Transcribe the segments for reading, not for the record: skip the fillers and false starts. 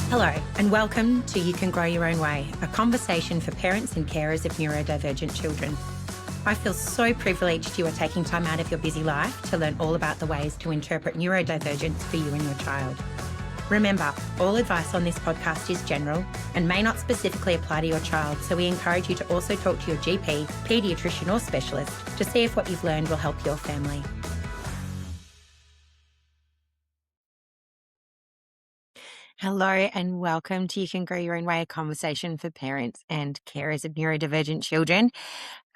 Hello, and welcome to You Can Grow Your Own Way, a conversation for parents and carers of neurodivergent children. I feel so privileged you are taking time out of your busy life to learn all about the ways to interpret neurodivergence for you and your child. Remember, all advice on this podcast is general and may not specifically apply to your child, so we encourage you to also talk to your GP, paediatrician or specialist to see if what you've learned will help your family. Hello and welcome to You Can Grow Your Own Way, a conversation for parents and carers of neurodivergent children.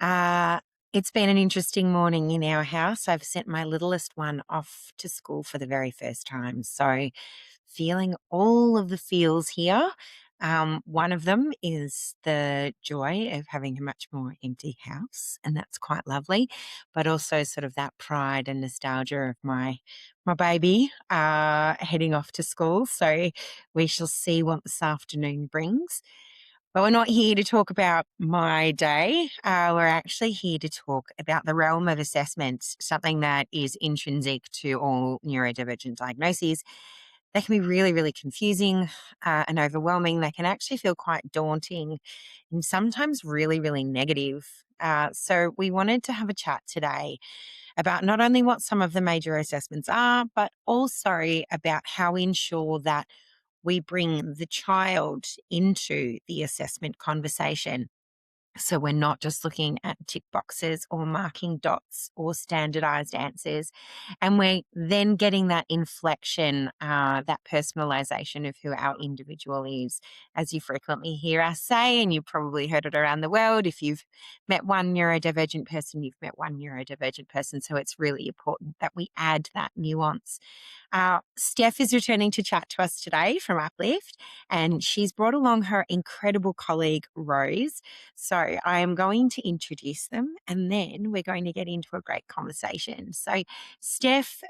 It's been an interesting morning in our house. I've sent my littlest one off to school for the very first time. So feeling all of the feels here. One of them is the joy of having a much more empty house, and that's quite lovely, but also sort of that pride and nostalgia of my baby heading off to school. So we shall see what this afternoon brings. But we're not here to talk about my day. We're actually here to talk about the realm of assessment, something that is intrinsic to all neurodivergent diagnoses. They can be really, really confusing and overwhelming. They can actually feel quite daunting and sometimes really, really negative. So we wanted to have a chat today about not only what some of the major assessments are, but also about how we ensure that we bring the child into the assessment conversation. So we're not just looking at tick boxes or marking dots or standardized answers. And we're then getting that inflection, that personalization of who our individual is, as you frequently hear us say, and you've probably heard it around the world. If you've met one neurodivergent person, you've met one neurodivergent person. So it's really important that we add that nuance. Steph is returning to chat to us today from Uplift, and she's brought along her incredible colleague, Rose. So I am going to introduce them, and then we're going to get into a great conversation. So Steph,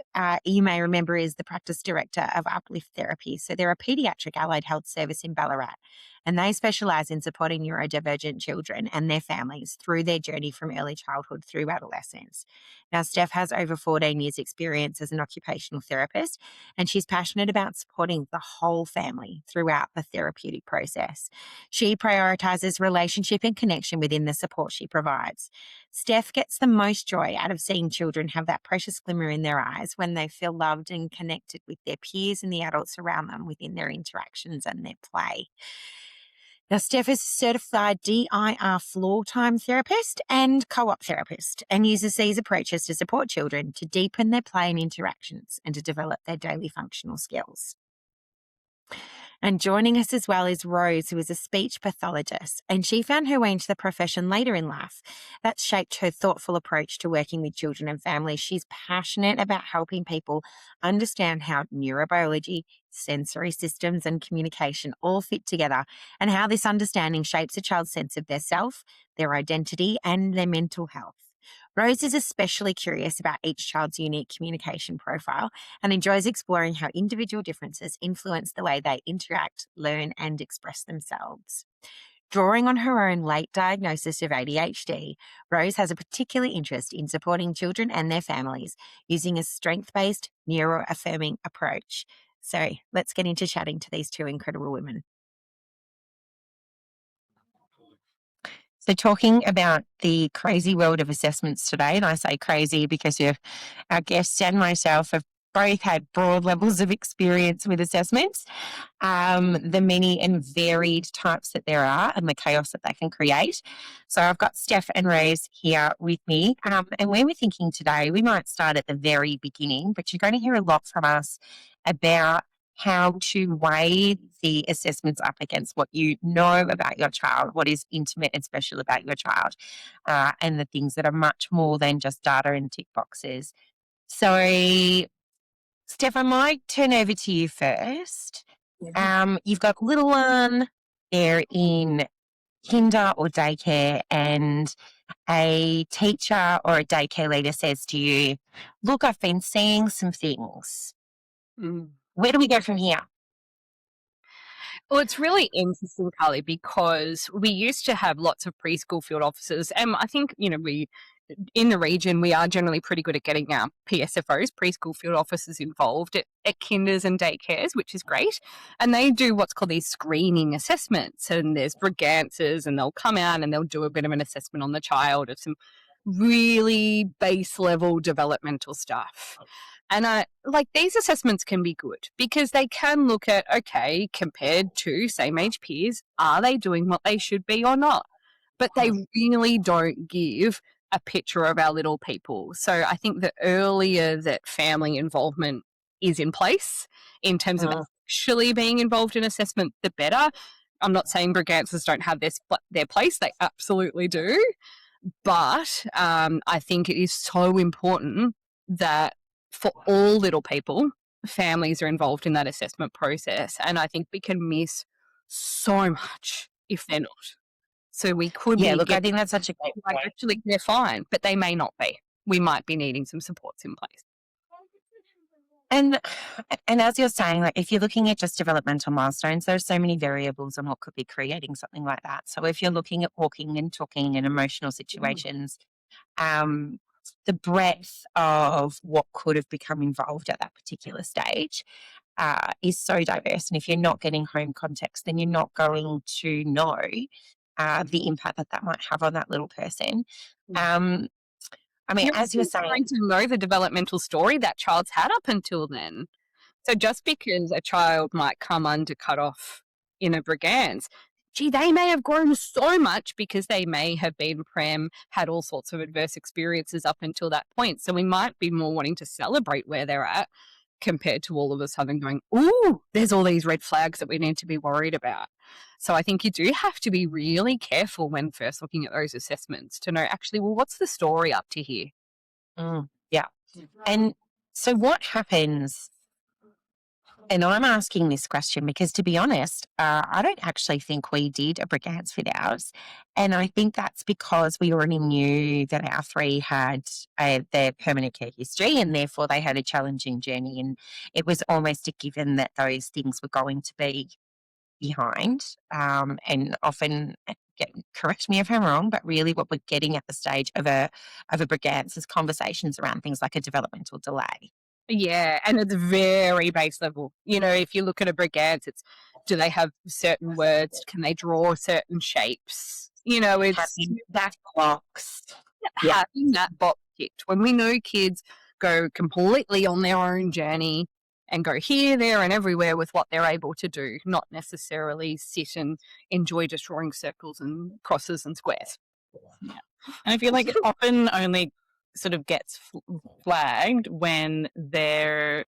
you may remember, is the practice director of Uplift Therapy. So they're a paediatric allied health service in Ballarat, and they specialise in supporting neurodivergent children and their families through their journey from early childhood through adolescence. Now, Steph has over 14 years' experience as an occupational therapist, and she's passionate about supporting the whole family throughout the therapeutic process. She prioritises relationship and connection within the support she provides. Steph gets the most joy out of seeing children have that precious glimmer in their eyes when they feel loved and connected with their peers and the adults around them within their interactions and their play. Now, Steph is a certified DIR floor time therapist and co-op therapist, and uses these approaches to support children to deepen their play and interactions and to develop their daily functional skills. And joining us as well is Rose, who is a speech pathologist, and she found her way into the profession later in life. That shaped her thoughtful approach to working with children and families. She's passionate about helping people understand how neurobiology, sensory systems, and communication all fit together, and how this understanding shapes a child's sense of their self, their identity, and their mental health. Rose is especially curious about each child's unique communication profile and enjoys exploring how individual differences influence the way they interact, learn, and express themselves. Drawing on her own late diagnosis of ADHD, Rose has a particular interest in supporting children and their families using a strength-based, neuro-affirming approach. So let's get into chatting to these two incredible women. So talking about the crazy world of assessments today, and I say crazy because our guests and myself have both had broad levels of experience with assessments, the many and varied types that there are and the chaos that they can create. So I've got Steph and Rose here with me, and we were thinking today we might start at the very beginning, but you're going to hear a lot from us about how to weigh the assessments up against what you know about your child, what is intimate and special about your child, and the things that are much more than just data and tick boxes. So, Steph, I might turn over to you first. You've got a little one, they're in kinder or daycare, and a teacher or a daycare leader says to you, look, I've been seeing some things. Where do we go from here? Well, it's really interesting, Carly, because we used to have lots of preschool field officers, and I think, we in the region, we are generally pretty good at getting our PSFOs, preschool field officers, involved at kinders and daycares, which is great. And they do what's called these screening assessments. And there's brigances, and they'll come out and they'll do a bit of an assessment on the child of some really base level developmental stuff. And these assessments can be good because they can look at, okay, compared to same age peers, are they doing what they should be or not? But they really don't give a picture of our little people. So I think the earlier that family involvement is in place in terms of actually being involved in assessment, the better. I'm not saying brigances don't have their place. They absolutely do. But I think it is so important that for all little people, families are involved in that assessment process. And I think we can miss so much if they're not. So we could Yeah, look, I think that's such a great point. actually, they're fine, but they may not be. We might be needing some supports in place. And as you're saying, like if you're looking at just developmental milestones, there's so many variables on what could be creating something like that. So if you're looking at walking and talking and emotional situations, the breadth of what could have become involved at that particular stage is so diverse. And if you're not getting home context, then you're not going to know the impact that might have on that little person. I mean, as you're saying, trying to know the developmental story that child's had up until then. So just because a child might come under cut off in a brigance, they may have grown so much because they may have been had all sorts of adverse experiences up until that point. So we might be more wanting to celebrate where they're at compared to all of a sudden going, ooh, there's all these red flags that we need to be worried about. So I think you do have to be really careful when first looking at those assessments to know actually, well, what's the story up to here? Yeah. And so what happens, and I'm asking this question because to be honest, I don't actually think we did a brigance with ours. And I think that's because we already knew that our three had their permanent care history and therefore they had a challenging journey. And it was almost a given that those things were going to be behind. And often, correct me if I'm wrong, but really what we're getting at the stage of a brigance is conversations around things like a developmental delay. Yeah, and it's very base level. If you look at a brigance, it's do they have certain words? Can they draw certain shapes? It's Having that box. having that box ticked. When we know kids go completely on their own journey and go here, there, and everywhere with what they're able to do, not necessarily sit and enjoy just drawing circles and crosses and squares. Yeah. And I feel like it often only sort of gets flagged when they're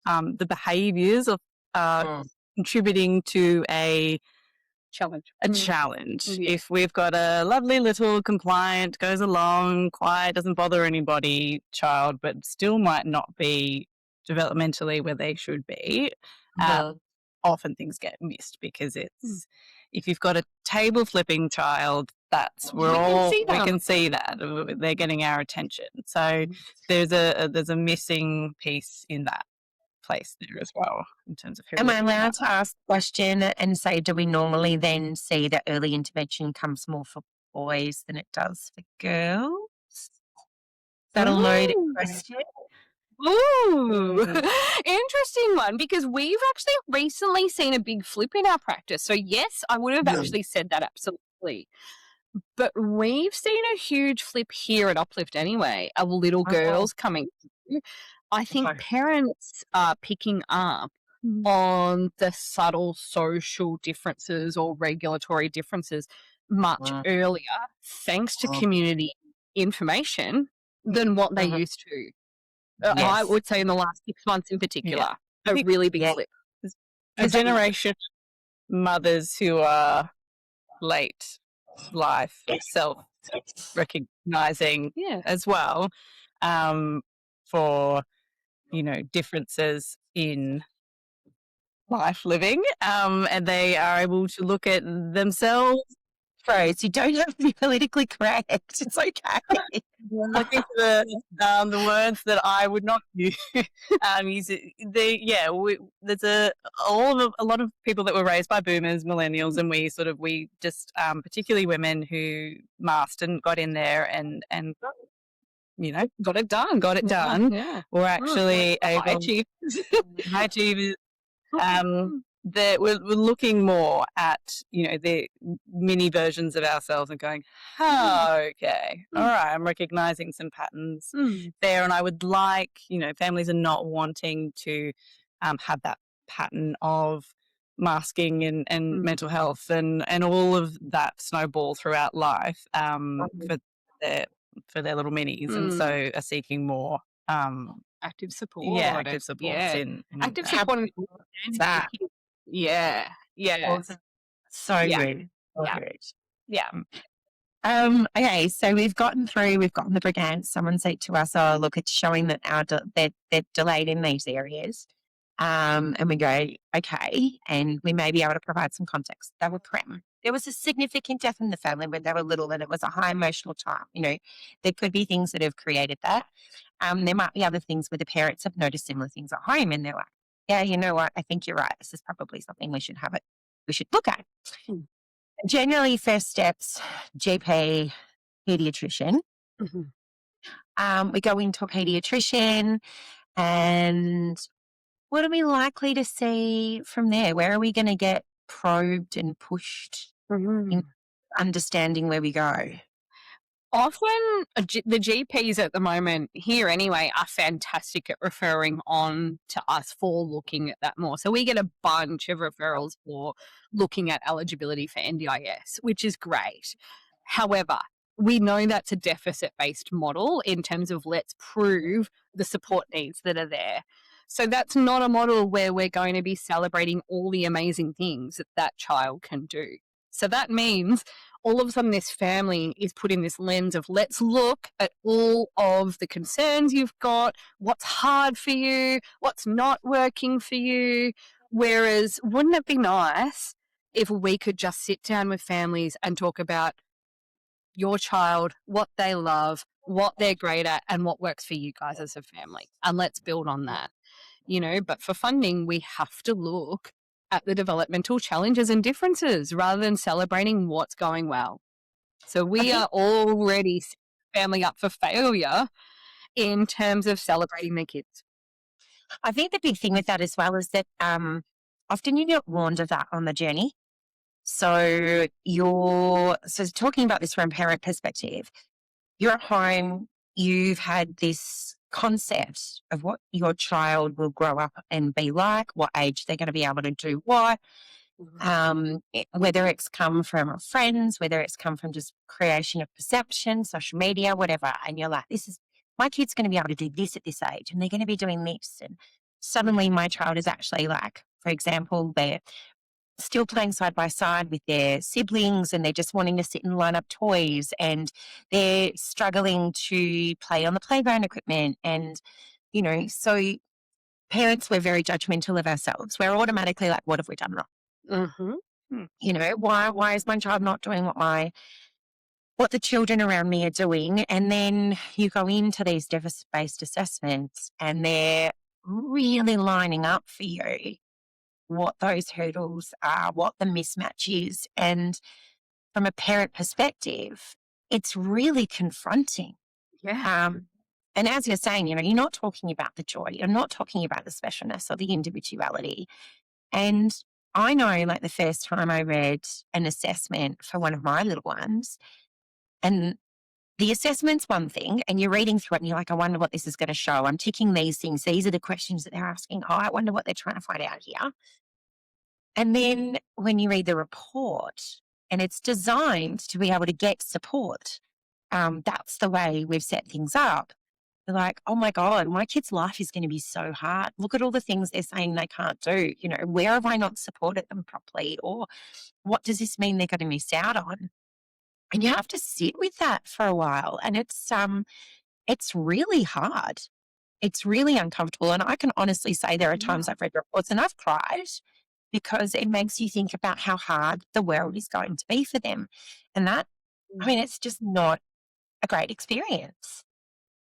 the behaviours are contributing to a challenge. Yeah. If we've got a lovely little compliant, goes along, quiet, doesn't bother anybody child, but still might not be developmentally where they should be, often things get missed because it's if you've got a table flipping child, we can see that they're getting our attention. So there's a missing piece in that place there as well in terms of who. Am I allowed to ask the question and say, do we normally then see that early intervention comes more for boys than it does for girls? That'll load a question. Ooh, interesting one, because we've actually recently seen a big flip in our practice. So yes, I would have actually said that absolutely. But we've seen a huge flip here at Uplift anyway, of little girls coming through. I think parents are picking up on the subtle social differences or regulatory differences much earlier, thanks to community information, than what they used to. I would say in the last 6 months in particular, a really big flip. A generation of mothers who are late life, self-recognising as well, for, differences in life living, and they are able to look at themselves Rose, you don't have to be politically correct. It's okay. We're looking for the words that I would not use. There's a lot of people that were raised by boomers, millennials, and we just particularly women who masked and got in there and got it done. Yeah. We're actually High able achievers. high achievers. That we're looking more at the mini versions of ourselves and going, okay, all right, I'm recognizing some patterns there, and I would like families are not wanting to have that pattern of masking and mental health and all of that snowball throughout life for their little minis, and so are seeking more Active support. active supports Yeah. in Active that. support and That. yeah. Awesome. So Yeah. good. So Yeah. good. Yeah. Okay, so we've gotten the brigade. Someone said to us, "Oh, look, it's showing that they're delayed in these areas." And we go, "Okay," and we may be able to provide some context. They were prem. There was a significant death in the family when they were little, and it was a high emotional time. There could be things that have created that. There might be other things where the parents have noticed similar things at home, and they're like, "Yeah, you know what? I think you're right. This is probably something we should look at." Generally, first steps, GP, pediatrician. We go into a pediatrician, and what are we likely to see from there? Where are we going to get probed and pushed in understanding where we go? Often the GPs at the moment here anyway are fantastic at referring on to us for looking at that more. So we get a bunch of referrals for looking at eligibility for NDIS, which is great. However, we know that's a deficit-based model in terms of let's prove the support needs that are there. So that's not a model where we're going to be celebrating all the amazing things that child can do. So that means all of a sudden this family is put in this lens of let's look at all of the concerns you've got, what's hard for you, what's not working for you. Whereas wouldn't it be nice if we could just sit down with families and talk about your child, what they love, what they're great at, and what works for you guys as a family. And let's build on that. But for funding, we have to look at the developmental challenges and differences rather than celebrating what's going well. So we are already setting the family up for failure in terms of celebrating their kids. I think the big thing with that as well is that often you get warned of that on the journey. So talking about this from a parent perspective, you're at home, you've had this concept of what your child will grow up and be like, what age they're going to be able to do what, whether it's come from friends, whether it's come from just creation of perception, social media, whatever. And you're like, my kid's going to be able to do this at this age and they're going to be doing this. And suddenly my child is actually like, for example, they're still playing side by side with their siblings and they're just wanting to sit and line up toys and they're struggling to play on the playground equipment. And, so parents, we're very judgmental of ourselves. We're automatically like, what have we done wrong? Why is my child not doing what the children around me are doing? And then you go into these deficit-based assessments and they're really lining up for you what those hurdles are, what the mismatch is. And from a parent perspective, it's really confronting. Yeah. And as you're saying, you're not talking about the joy. You're not talking about the specialness or the individuality. And I know like the first time I read an assessment for one of my little ones, and the assessment's one thing, and you're reading through it and you're like, I wonder what this is going to show. I'm ticking these things. These are the questions that they're asking. Oh, I wonder what they're trying to find out here. And then when you read the report, and it's designed to be able to get support, that's the way we've set things up. They're like, oh my God, my kid's life is going to be so hard. Look at all the things they're saying they can't do. Where have I not supported them properly? Or what does this mean they're going to miss out on? And you have to sit with that for a while. And it's really hard. It's really uncomfortable. And I can honestly say there are times I've read reports and I've cried because it makes you think about how hard the world is going to be for them. And that, I mean, it's just not a great experience.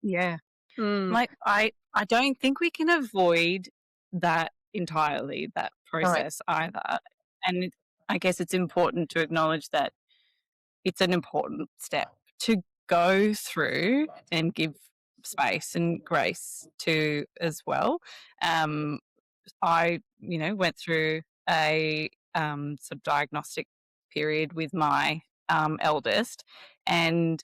Yeah. Like, I don't think we can avoid that entirely, that process either. And I guess it's important to acknowledge that it's an important step to go through and give space and grace to as well. I, went through a sort of diagnostic period with my eldest, and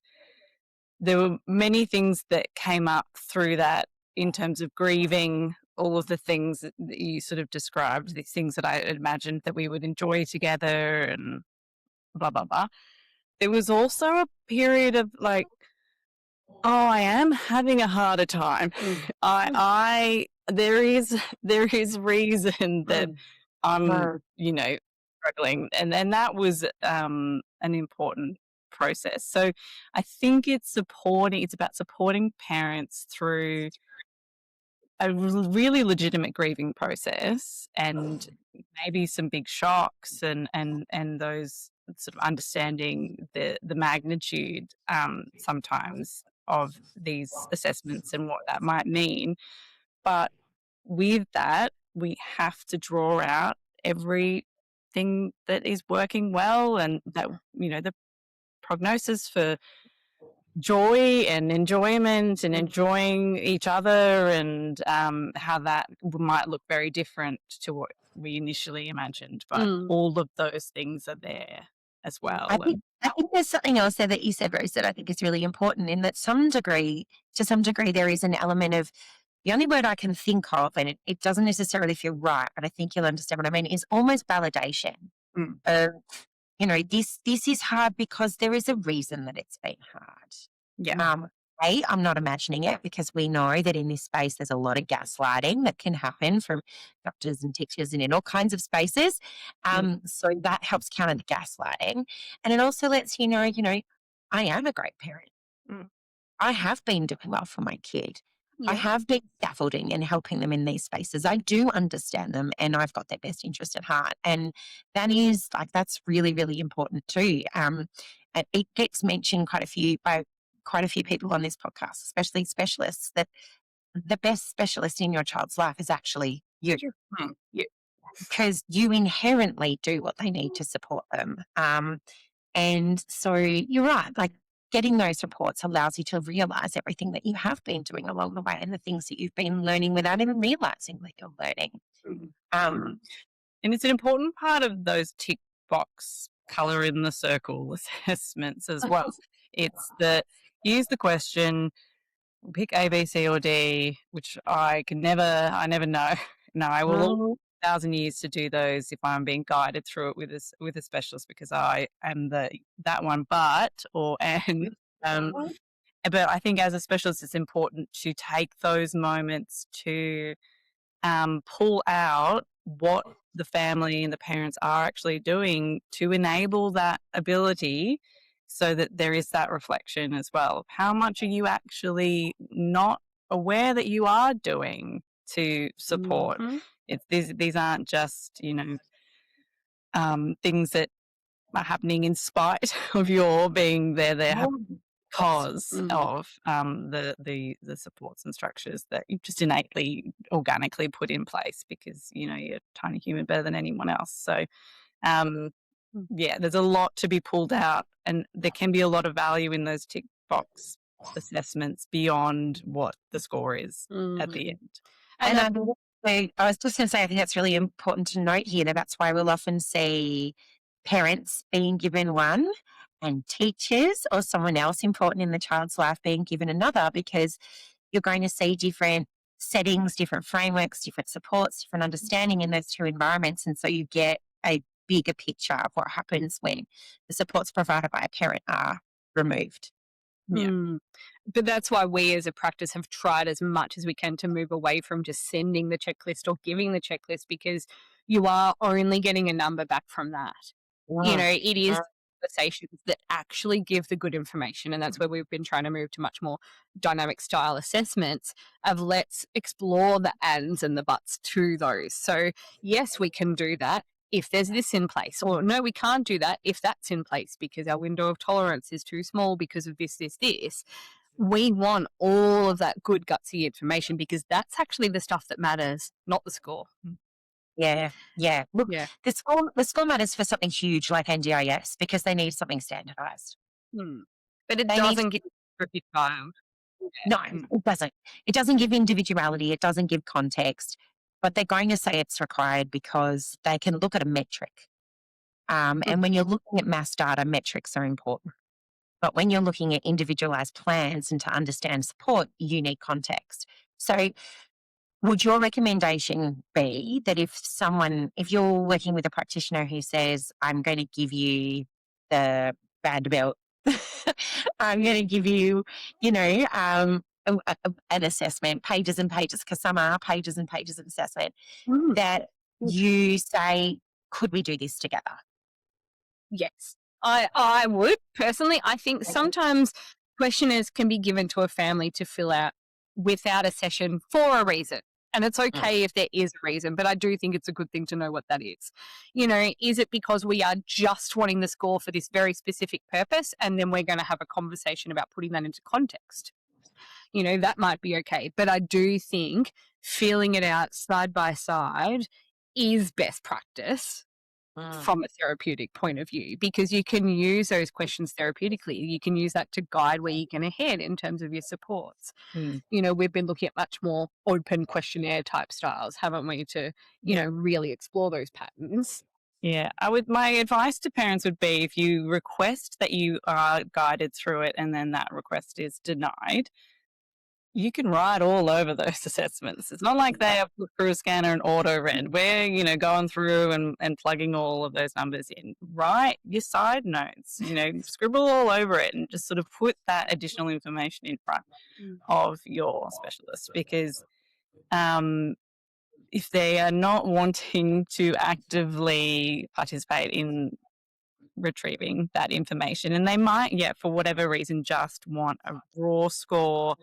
there were many things that came up through that in terms of grieving all of the things that you sort of described, these things that I imagined that we would enjoy together and blah, blah, blah. There was also a period of like, oh, I am having a harder time. There is reason that I'm, struggling. And then that was an important process. So I think it's about supporting parents through a really legitimate grieving process, and maybe some big shocks, and those sort of understanding the magnitude sometimes of these assessments and what that might mean. But with that, we have to draw out everything that is working well, and that, the prognosis for joy and enjoyment and enjoying each other, and how that might look very different to what we initially imagined. But all of those things are there as well. I think there's something else there that you said, Rose, that I think is really important, in that to some degree, there is an element of, the only word I can think of, and it doesn't necessarily feel right, but I think you'll understand what I mean, is almost validation. This is hard because there is a reason that it's been hard. Yeah. I'm not imagining it, because we know that in this space there's a lot of gaslighting that can happen from doctors and teachers and in all kinds of spaces. So that helps counter the gaslighting. And it also lets you know, I am a great parent. I have been doing well for my kid. I have been scaffolding and helping them in these spaces. I do understand them, and I've got their best interest at heart. And that's really, really important too. And it gets mentioned by quite a few people on this podcast, especially specialists, that the best specialist in your child's life is actually you. Because you inherently do what they need to support them. And so you're right, like, getting those reports allows you to realize everything that you have been doing along the way, and the things that you've been learning without even realizing that you're learning. And it's an important part of those tick box color in the circle assessments as well. It's that, use the question, pick A, B, C, or D, which I never know. No, I will 1,000 years to do those if I'm being guided through it with a specialist, because I am that one. But I think as a specialist, it's important to take those moments to pull out what the family and the parents are actually doing to enable that ability, so that there is that reflection as well. How much are you actually not aware that you are doing to support? These aren't just, things that are happening in spite of your being there. They're because of the supports and structures that you just innately, organically put in place, because you're a tiny human better than anyone else. So there's a lot to be pulled out, and there can be a lot of value in those tick box assessments beyond what the score is at the end. And I was just going to say, I think that's really important to note here, that that's why we'll often see parents being given one, and teachers or someone else important in the child's life being given another, because you're going to see different settings, different frameworks, different supports, different understanding in those two environments. And so you get a bigger picture of what happens when the supports provided by a parent are removed. But that's why we as a practice have tried as much as we can to move away from just sending the checklist or giving the checklist, because you are only getting a number back from that. It is conversations that actually give the good information. And that's where we've been trying to move to much more dynamic style assessments of let's explore the ands and the buts to those. So yes, we can do that if there's this in place, or no, we can't do that if that's in place because our window of tolerance is too small because of this. We want all of that good gutsy information because that's actually the stuff that matters, not the score. Yeah. Look, Yeah. the school matters for something huge like NDIS because they need something standardized. But it They need doesn't give for your child. No, Mm. it doesn't. It doesn't give individuality. It doesn't give context. But they're going to say it's required because they can look at a metric. And when you're looking at mass data, metrics are important. But when you're looking at individualized plans and to understand support, you need context. So would your recommendation be that if you're working with a practitioner who says, I'm going to give you the bad belt, I'm going to give you, an assessment, pages and pages, because some are pages and pages of assessment, Mm. that you say, could we do this together? Yes, I would personally. I think sometimes questionnaires can be given to a family to fill out without a session for a reason. And it's okay if there is a reason, but I do think it's a good thing to know what that is. Is it because we are just wanting the score for this very specific purpose and then we're going to have a conversation about putting that into context? That might be okay. But I do think filling it out side by side is best practice from a therapeutic point of view, because you can use those questions therapeutically. You can use that to guide where you're going to head in terms of your supports. We've been looking at much more open questionnaire type styles, haven't we, to, really explore those patterns. Yeah, my advice to parents would be if you request that you are guided through it and then that request is denied, you can write all over those assessments. It's not like they are put through a scanner and auto-read. We're, going through and plugging all of those numbers in. Write your side notes, scribble all over it and just sort of put that additional information in front of your specialist, because if they are not wanting to actively participate in retrieving that information, and they might, for whatever reason, just want a raw score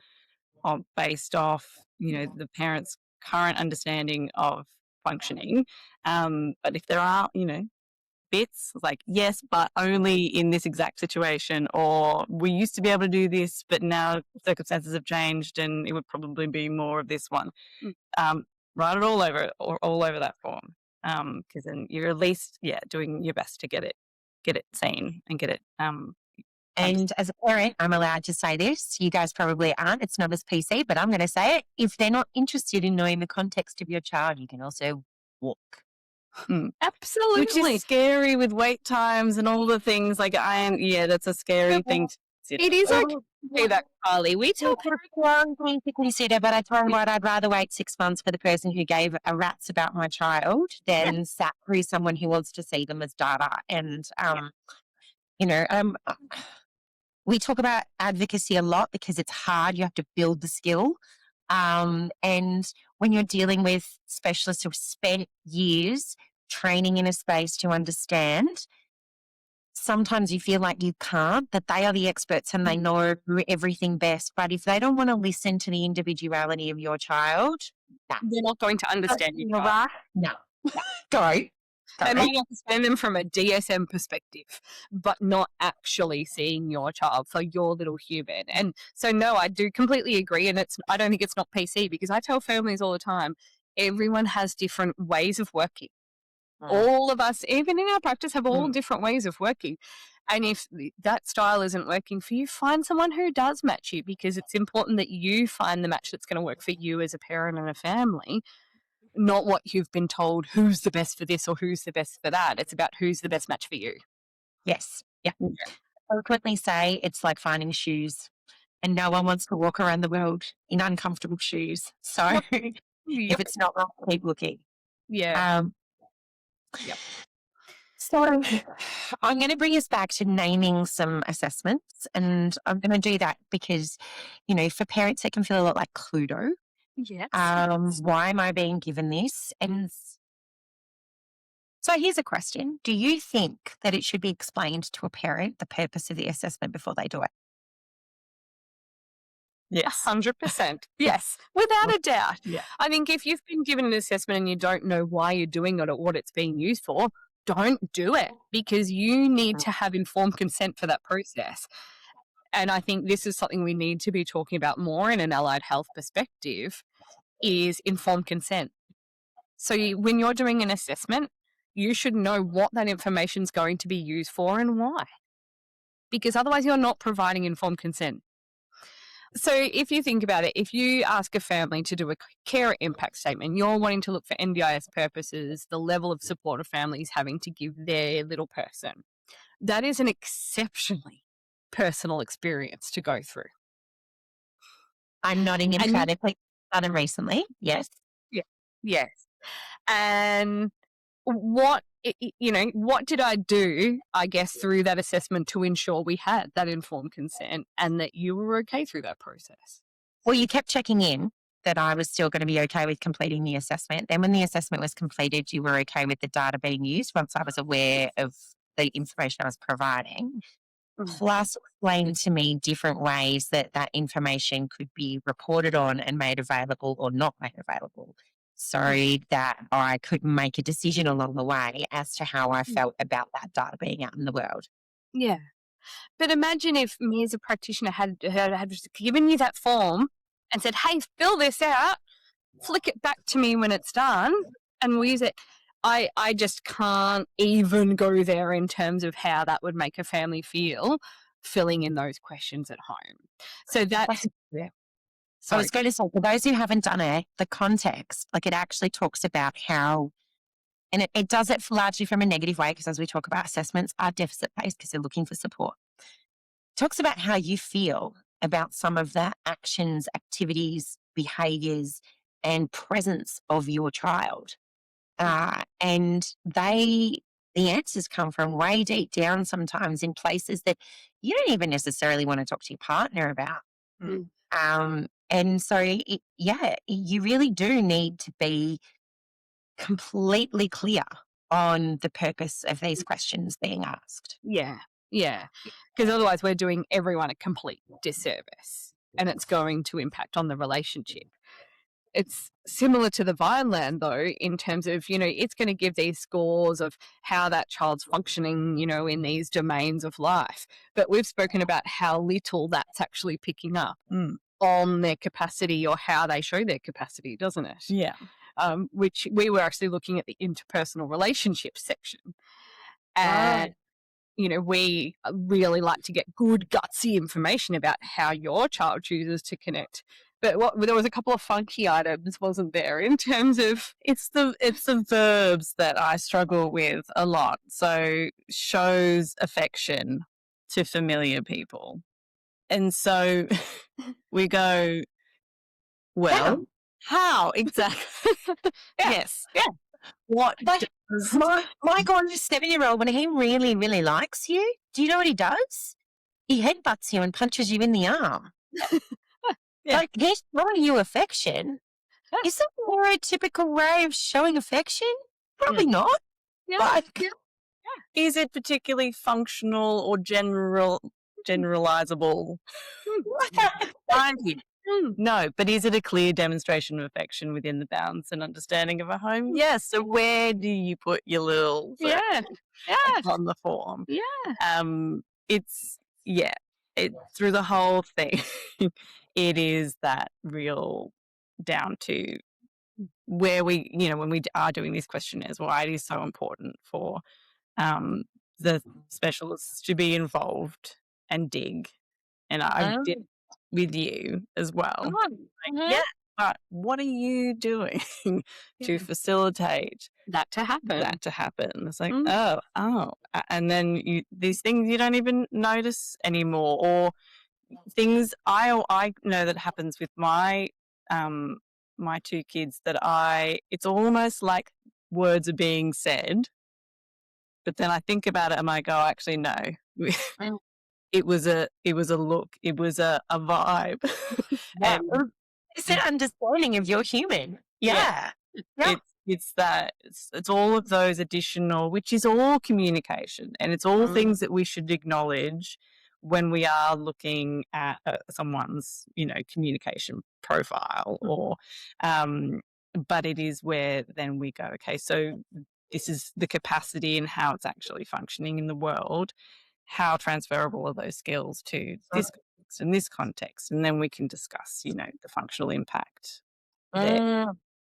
based off, the parent's current understanding of functioning. But if there are, bits like, yes, but only in this exact situation, or we used to be able to do this, but now circumstances have changed and it would probably be more of this one. Write it all over that form. Because then you're at least, doing your best to get it seen and get it, And as a parent, I'm allowed to say this. You guys probably aren't. It's not as PC, but I'm going to say it. If they're not interested in knowing the context of your child, you can also walk. Absolutely. Which is scary with wait times and all the things. Like, that's a scary thing to consider. It is okay to do that, Carly. We tell parents. One thing to consider, but I tell you what, I'd rather wait 6 months for the person who gave a rat's about my child than sat through someone who wants to see them as data. And, we talk about advocacy a lot because it's hard. You have to build the skill. And when you're dealing with specialists who've spent years training in a space to understand, sometimes you feel like you can't, that they are the experts and they know everything best. But if they don't want to listen to the individuality of your child, they're not going to understand you. No. Go. They might understand them from a DSM perspective, but not actually seeing your child for your little human. And so, no, I do completely agree. And I don't think it's not PC, because I tell families all the time, everyone has different ways of working. All of us, even in our practice, have all different ways of working. And if that style isn't working for you, find someone who does match you, because it's important that you find the match that's going to work for you as a parent and a family. Not what you've been told, who's the best for this or who's the best for that. It's about who's the best match for you. Yes. Yeah. I would quickly say it's like finding shoes, and no one wants to walk around the world in uncomfortable shoes. So if it's not wrong, keep looking. Yeah. So I'm going to bring us back to naming some assessments, and I'm going to do that because, for parents, it can feel a lot like Cluedo. Yes. Why am I being given this? And So here's a question. Do you think that it should be explained to a parent the purpose of the assessment before they do it? Yes. 100%. Yes, without a doubt. Yeah. I think if you've been given an assessment and you don't know why you're doing it or what it's being used for, don't do it, because you need to have informed consent for that process. And I think this is something we need to be talking about more in an allied health perspective, is informed consent. So when you're doing an assessment, you should know what that information is going to be used for and why, because otherwise you're not providing informed consent. So if you think about it, if you ask a family to do a care impact statement, you're wanting to look for NDIS purposes, the level of support a family is having to give their little person. That is an exceptionally personal experience to go through. I'm nodding emphatically. Done it recently. Yes. Yeah. Yes. And what did I do, I guess, through that assessment to ensure we had that informed consent and that you were okay through that process? Well, you kept checking in that I was still going to be okay with completing the assessment. Then when the assessment was completed, you were okay with the data being used once I was aware of the information I was providing. Plus explain to me different ways that that information could be reported on and made available or not made available, so that I could make a decision along the way as to how I felt about that data being out in the world. Yeah. But imagine if me as a practitioner had just given you that form and said, hey, fill this out, flick it back to me when it's done, and we'll use it. I just can't even go there in terms of how that would make a family feel filling in those questions at home. So that's, yeah. So I was going to say, for those who haven't done it, the context, like it actually talks about how, and it does it largely from a negative way, because as we talk about, assessments are deficit-based because they're looking for support. It talks about how you feel about some of the actions, activities, behaviours and presence of your child. And the answers come from way deep down, sometimes in places that you don't even necessarily want to talk to your partner about. And so, you really do need to be completely clear on the purpose of these questions being asked. Yeah, because otherwise we're doing everyone a complete disservice and it's going to impact on the relationship. It's similar to the Vineland, though, in terms of, it's going to give these scores of how that child's functioning, in these domains of life. But we've spoken about how little that's actually picking up on their capacity or how they show their capacity, doesn't it? Yeah. Which we were actually looking at the interpersonal relationships section. And, we really like to get good, gutsy information about how your child chooses to connect. But there was a couple of funky items, wasn't there, in terms of it's the verbs that I struggle with a lot. So shows affection to familiar people. And so we go, well, how exactly? Yes. Yeah. What does my gorgeous 7-year-old, when he really, really likes you, do you know what he does? He headbutts you and punches you in the arm. Yeah. Like, he's showing you affection. Is that a neurotypical way of showing affection? Probably not. Yeah. But is it particularly functional or generalizable? No, but is it a clear demonstration of affection within the bounds and understanding of a home? Yes. So where do you put your little on the form? Yeah. It's through the whole thing. It is that real down to where we, when we are doing these questionnaires, why it is so important for the specialists to be involved and dig. And I did with you as well. Yeah, but what are you doing to facilitate that to happen? It's like, and then these things you don't even notice anymore, or things I know that happens with my my two kids that it's almost like words are being said, but then I think about it and I go, actually no. It was a look, it was a vibe. it's an understanding of your human. Yeah. it's all of those additional, which is all communication, and it's all things that we should acknowledge when we are looking at someone's, communication profile, or but it is where then we go, okay, so this is the capacity and how it's actually functioning in the world. How transferable are those skills to this context and this context? And then we can discuss, the functional impact there.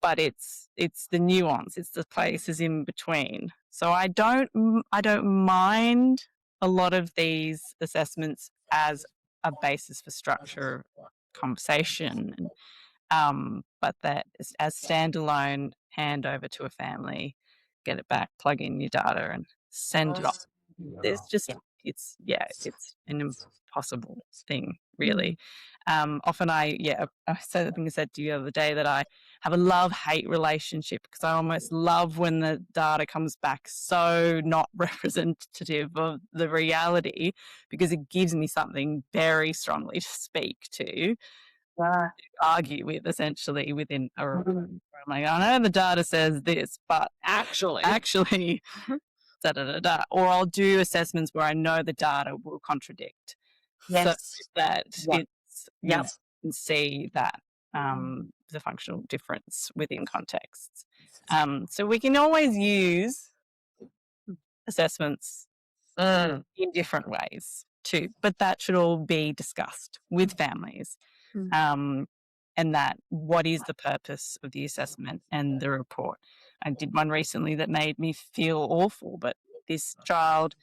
But it's the nuance, it's the places in between. So I don't mind a lot of these assessments as a basis for structure conversation, but that is as standalone, hand over to a family, get it back, plug in your data, and send it off. There's just it's an impossible thing, really. Often I said, I think I said to you the other day that I have a love-hate relationship, because I almost love when the data comes back so not representative of the reality, because it gives me something very strongly to speak to, argue with, essentially, within a report. I'm like, I know the data says this, but actually da da da da. Or I'll do assessments where I know the data will contradict, so that it's you can see that the functional difference within contexts. So we can always use assessments in different ways too, but that should all be discussed with families. And that what is the purpose of the assessment and the report. I did one recently that made me feel awful, but this child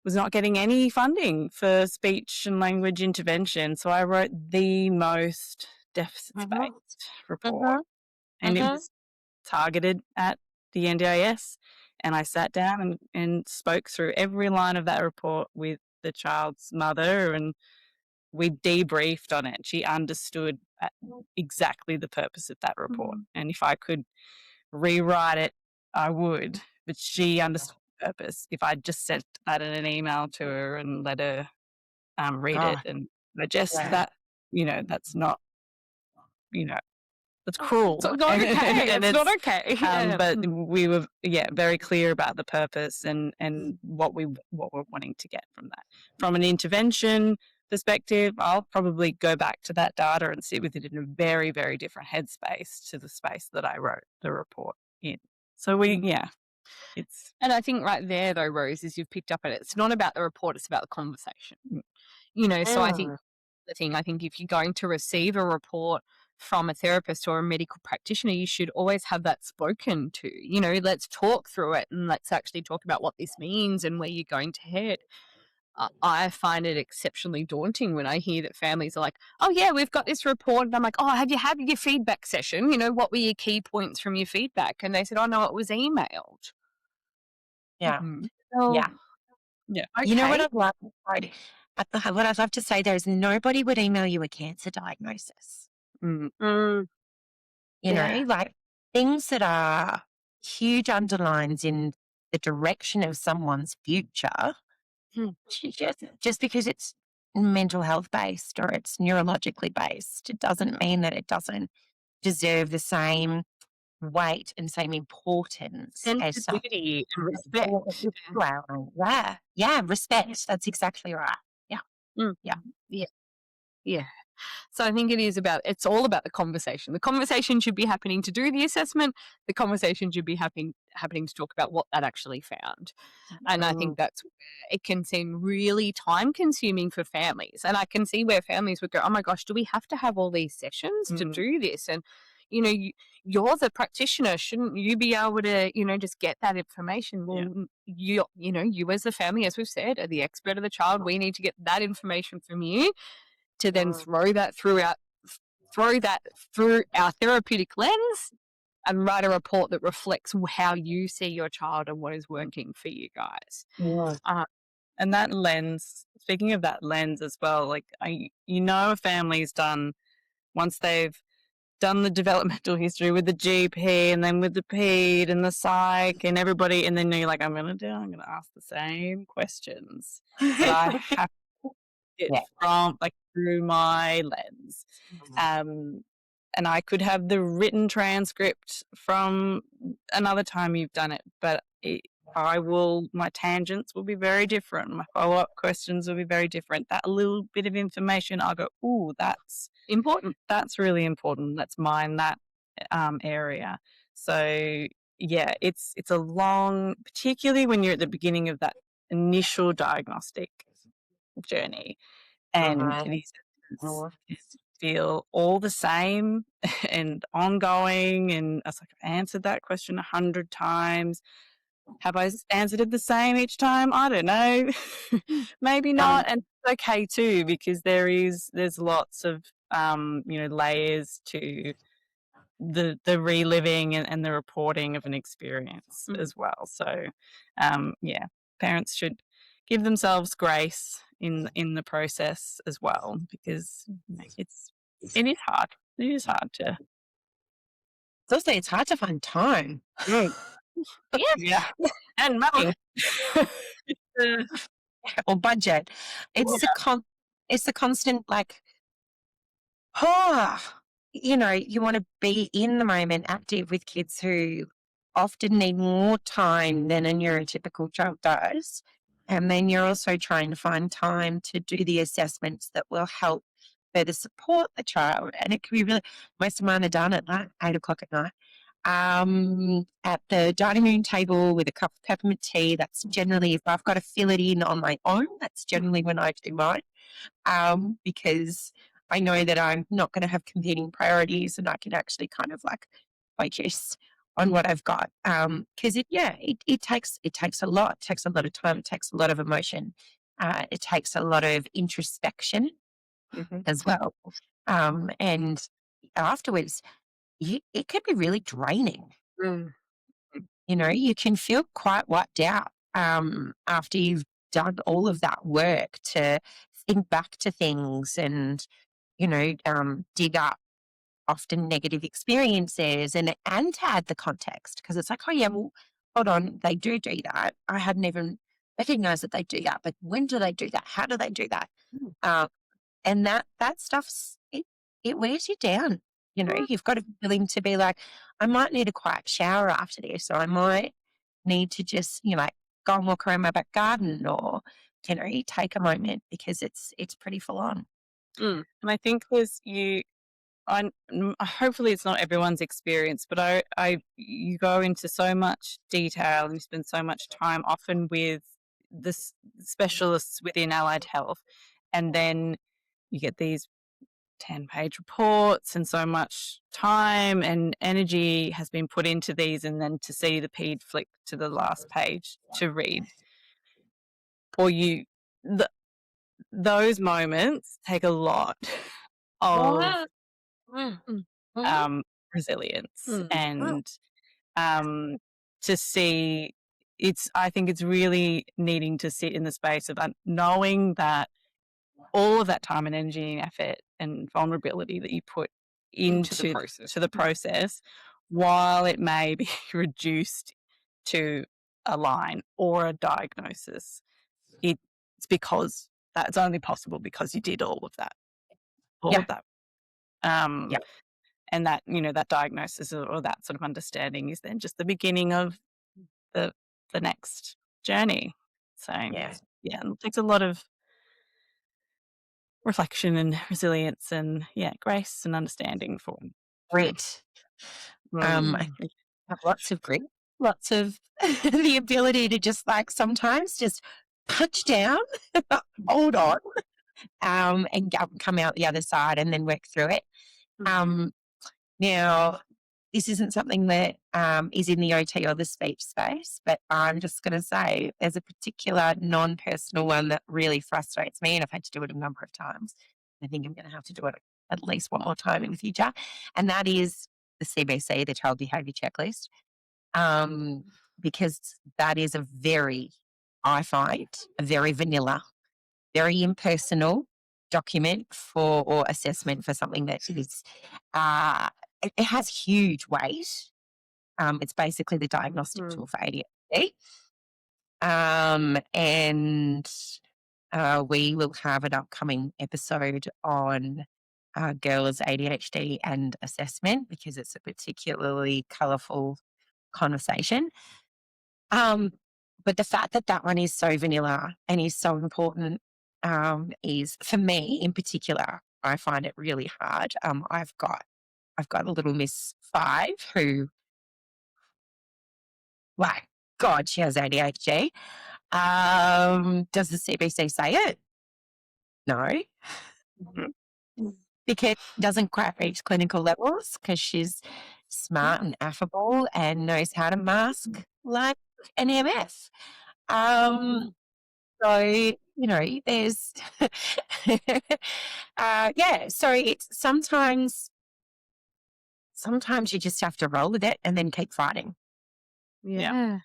was not getting any funding for speech and language intervention. So I wrote the most deficits-based report, and it was targeted at the NDIS. And I sat down and spoke through every line of that report with the child's mother, and we debriefed on it. She understood exactly the purpose of that report. And if I could rewrite it, I would. But she understood the purpose. If I just sent that in an email to her and let her read it and digest that, that's not, that's cruel. It's not okay. And it's not okay. But we were very clear about the purpose and what we're wanting to get from that. From an intervention perspective, I'll probably go back to that data and sit with it in a very, very different headspace to the space that I wrote the report in. So it's. And I think right there, though, Rose, is you've picked up on it. It's not about the report; it's about the conversation. So I think if you're going to receive a report from a therapist or a medical practitioner, you should always have that spoken to. Let's talk through it, and let's actually talk about what this means and where you're going to head. I find it exceptionally daunting when I hear that families are like, oh, yeah, we've got this report. And I'm like, oh, have you had your feedback session? What were your key points from your feedback? And they said, oh, no, it was emailed. Yeah. So, Yeah. You know what okay. I'd love what I'd love to say there is nobody would email you a cancer diagnosis. Like things that are huge underlines in the direction of someone's future, just because it's mental health based or it's neurologically based, it doesn't mean that it doesn't deserve the same weight and same importance as Sensitivity and respect. Respect. That's exactly right. Yeah. So I think it's all about the conversation. The conversation should be happening to do the assessment. The conversation should be happening to talk about what that actually found. And I think that's where it can seem really time consuming for families. And I can see where families would go, oh my gosh, do we have to have all these sessions to do this? And, you're the practitioner. Shouldn't you be able to, just get that information? Well, you as the family, as we've said, are the expert of the child. We need to get that information from you to then throw that through our therapeutic lens and write a report that reflects how you see your child and what is working for you guys. And that lens, speaking of that lens as well, like a family's done, once they've done the developmental history with the GP and then with the ped and the psych and everybody, and then you're like, I'm going to ask the same questions that I have it from, like, through my lens. and I could have the written transcript from another time you've done it, but my tangents will be very different. My follow-up questions will be very different. That little bit of information, I'll go, ooh, that's Important. That's really important. Let's mine that area. So yeah, it's a long, particularly when you're at the beginning of that initial diagnostic journey, and Right. these assessments feel all the same and ongoing. And I was like, I've answered that question 100 times. Have I answered it the same each time? I don't know. Maybe not. And it's okay too, because there's lots of layers to the reliving and the reporting of an experience as well. So yeah, parents should give themselves grace in the process as well, because it is hard. It is hard to Also, it's hard to find time. Yeah. yeah. And money. Or budget. It's it's the constant like, oh, you want to be in the moment, active with kids who often need more time than a neurotypical child does. And then you're also trying to find time to do the assessments that will help further support the child. And it can be really, most of mine are done at like 8 o'clock at night. At the dining room table with a cup of peppermint tea. That's generally, if I've got to fill it in on my own, that's generally when I do mine. Because I know that I'm not going to have competing priorities and I can actually kind of like focus on what I've got. Because it takes a lot. It takes a lot of time. It takes a lot of emotion. It takes a lot of introspection as well. And afterwards, it can be really draining. Mm. You can feel quite wiped out after you've done all of that work to think back to things and, dig up often negative experiences and to add the context, because it's like, oh, yeah, well, hold on, they do that. I hadn't even recognized that they do that. But when do they do that? How do they do that? Um, and that stuff's, it wears you down. You've got to be willing to be like, I might need a quiet shower after this, or I might need to just, like go and walk around my back garden, or, take a moment, because it's pretty full on. And I think hopefully it's not everyone's experience, but you go into so much detail and you spend so much time often with the specialists within allied health, and then you get these 10-page reports, and so much time and energy has been put into these, and then to see the ped flick to the last page to read, or those moments take a lot of resilience, and to see I think it's really needing to sit in the space of knowing that all of that time and energy and effort and vulnerability that you put into the process, while it may be reduced to a line or a diagnosis, it's because that's only possible because you did all of that. Yeah. And that, that diagnosis or that sort of understanding is then just the beginning of the next journey. So Yeah. it takes a lot of reflection and resilience and grace and understanding for Grit. I have lots of grit, lots of the ability to just like sometimes just punch down, hold on, and come out the other side and then work through it. Now, this isn't something that is in the OT or the speech space, but I'm just going to say there's a particular non-personal one that really frustrates me, and I've had to do it a number of times. I think I'm going to have to do it at least one more time in the future, and that is the CBC, the Child Behaviour Checklist, because that is I find, a very vanilla, very impersonal document or assessment for something that is it has huge weight. It's basically the diagnostic tool for ADHD. And we will have an upcoming episode on girls' ADHD and assessment because it's a particularly colourful conversation. But the fact that that one is so vanilla and is so important is, for me in particular, I find it really hard. I've got a little Miss 5 who, like, God, she has ADHD. Does the CBC say it? No. Because she doesn't quite reach clinical levels because she's smart and affable and knows how to mask like an MF. So, there's, so it's sometimes you just have to roll with it and then keep fighting. Yeah.